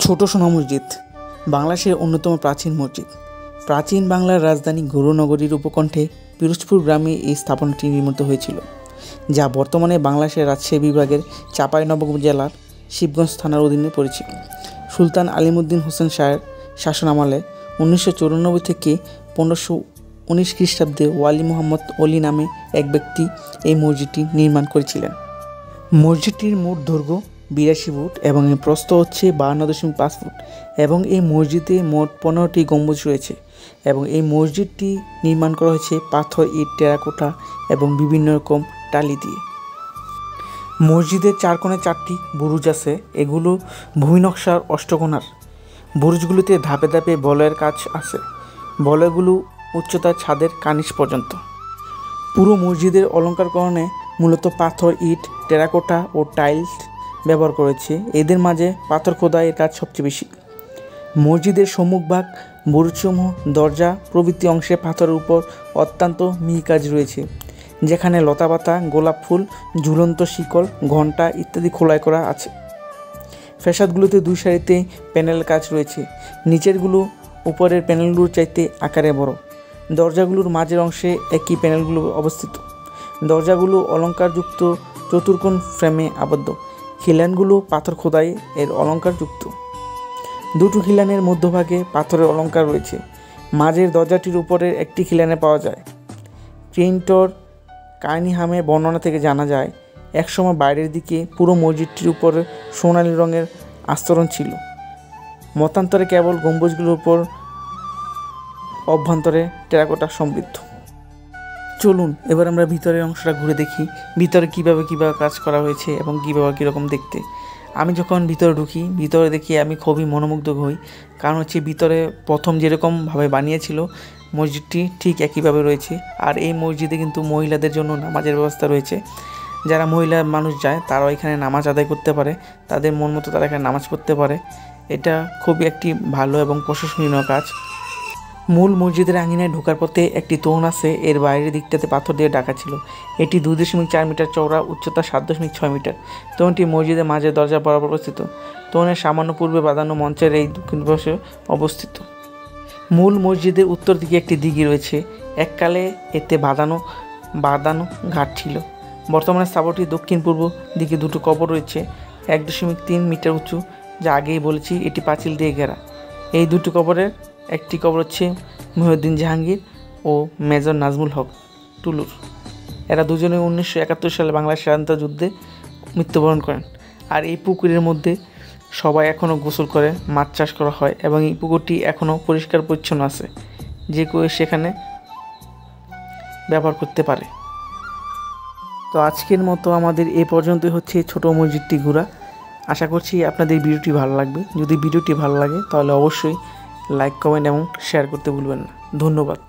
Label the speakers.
Speaker 1: ছোট সোনা মসজিদ বাংলাদেশের অন্যতম প্রাচীন মসজিদ। প্রাচীন বাংলার রাজধানী গৌরনগরীর উপকণ্ঠে পিরোজপুর গ্রামে এই স্থাপনাটি নির্মিত হয়েছিল, যা বর্তমানে বাংলাদেশের রাজশাহী বিভাগের চাঁপাইনবাবগঞ্জ জেলার শিবগঞ্জ থানার অধীনে পড়েছিল। সুলতান আলিমুদ্দিন হোসেন শাহের শাসনামলে 1994 থেকে 1519 খ্রিস্টাব্দে ওয়ালি মোহাম্মদ অলি নামে এক ব্যক্তি এই মসজিদটি নির্মাণ করেছিলেন। মসজিদটির মোট দৈর্ঘ্য 82 ফুট এবং এর প্রস্থ হচ্ছে 52.5 ফুট এবং এই মসজিদে মোট 15টি গম্বুজ রয়েছে এবং এই মসজিদটি নির্মাণ করা হয়েছে পাথর, ইট, টেরাকোটা এবং বিভিন্ন রকম টালি দিয়ে। মসজিদের চার কোণে 4টি বুরুজ আছে, এগুলো ভূমিনকশার অষ্টকোণার। বুরুজগুলিতে ধাপে ধাপে বলয়ের কাজ আছে, বলয়গুলো উচ্চতার ছাদের কার্নিশ পর্যন্ত। পুরো মসজিদের অলঙ্কারকরণে মূলত পাথর, ইট, টেরাকোটা ও টাইলস ব্যবহার করেছে। এদের মাঝে পাথর খোদাইয়ের কাজ সবচেয়ে বেশি। মসজিদের সম্মুখভাগ, বুরুজসমূহ, দরজা প্রভৃতি অংশে পাথরের উপর অত্যন্ত মিহি কাজ রয়েছে, যেখানে লতাপাতা, গোলাপ ফুল, ঝুলন্ত শিকল, ঘণ্টা ইত্যাদি খোদাই করা আছে। ফ্যাসাদগুলোতে 2 সারিতে প্যানেলের কাজ রয়েছে, নিচেরগুলো উপরের প্যানেলগুলোর চাইতে আকারে বড়। দরজাগুলোর মাঝের অংশে একই প্যানেলগুলো অবস্থিত। দরজাগুলো অলঙ্কারযুক্ত চতুর্কোণ ফ্রেমে আবদ্ধ। খিলানগুলো পাথর খোদাই এর অলঙ্কারযুক্ত। দুটো খিলানের মধ্যভাগে পাথরের অলঙ্কার রয়েছে। মাঝের দরজাটির উপরের একটি খিলানে পাওয়া যায়। প্রিন্টর কার্নিহামের বর্ণনা থেকে জানা যায়, একসময় বাইরের দিকে পুরো মসজিদটির উপরে সোনালী রঙের আস্তরণ ছিল, মতান্তরে কেবল গম্বুজগুলোর উপর অভ্যন্তরে টেরাকোটা সমৃদ্ধ। চলুন এবার আমরা ভিতরের অংশটা ঘুরে দেখি, ভিতরে কীভাবে কাজ করা হয়েছে এবং কীরকম দেখতে। আমি যখন ভিতরে ঢুকি, ভিতরে দেখি আমি খুবই মনোমুগ্ধ হই, কারণ হচ্ছে ভিতরে প্রথম যেরকমভাবে বানিয়েছিল মসজিদটি ঠিক একইভাবে রয়েছে। আর এই মসজিদে কিন্তু মহিলাদের জন্য নামাজের ব্যবস্থা রয়েছে। যারা মহিলা মানুষ যায় তারাও এখানে নামাজ আদায় করতে পারে, তাদের মন মতো তারা এখানে নামাজ পড়তে পারে। এটা খুবই একটি ভালো এবং প্রশংসনীয় কাজ। মূল মসজিদের আঙিনায় ঢোকার পথে একটি তোরণ আছে, এর বাইরের দিকটাতে পাথর দিয়ে ঢাকা ছিল। এটি 2.4 মিটার চওড়া, উচ্চতা 7.6 মিটার। তোরণটি মসজিদের মাঝের দরজা বরাবর অবস্থিত। তোরণের সামান্য পূর্বে বাঁধানো মঞ্চের এই দক্ষিণ পাশে অবস্থিত। মূল মসজিদের উত্তর দিকে একটি দিঘি রয়েছে, এককালে এতে বাঁধানো ঘাট ছিল। বর্তমানে স্থাপনাটির দক্ষিণ পূর্ব দিকে 2টো কবর রয়েছে, 1.3 মিটার উঁচু, যা আগেই বলেছি এটি পাঁচিল দিয়ে ঘেরা। এই 2টি কবরের একটি কবর হচ্ছে মহিউদ্দিন জাহাঙ্গীর ও মেজর নাজমুল হক টুলুর। এরা দুজনে 1971 সালে বাংলাদেশ স্বাধীনতা যুদ্ধে মৃত্যুবরণ করেন। আর এই পুকুরের মধ্যে সবাই এখনও গোসল করে, মাছ চাষ করা হয় এবং এই পুকুরটি এখনও পরিষ্কার পরিচ্ছন্ন আছে, যে কেউ সেখানে ব্যবহার করতে পারে। তো আজকের মতো আমাদের এ পর্যন্তই হচ্ছে ছোট মসজিদটি ঘোরা। আশা করছি আপনাদের ভিডিওটি ভালো লাগবে। যদি ভিডিওটি ভালো লাগে তাহলে অবশ্যই লাইক, কমেন্ট এবং শেয়ার করতে ভুলবেন না। ধন্যবাদ।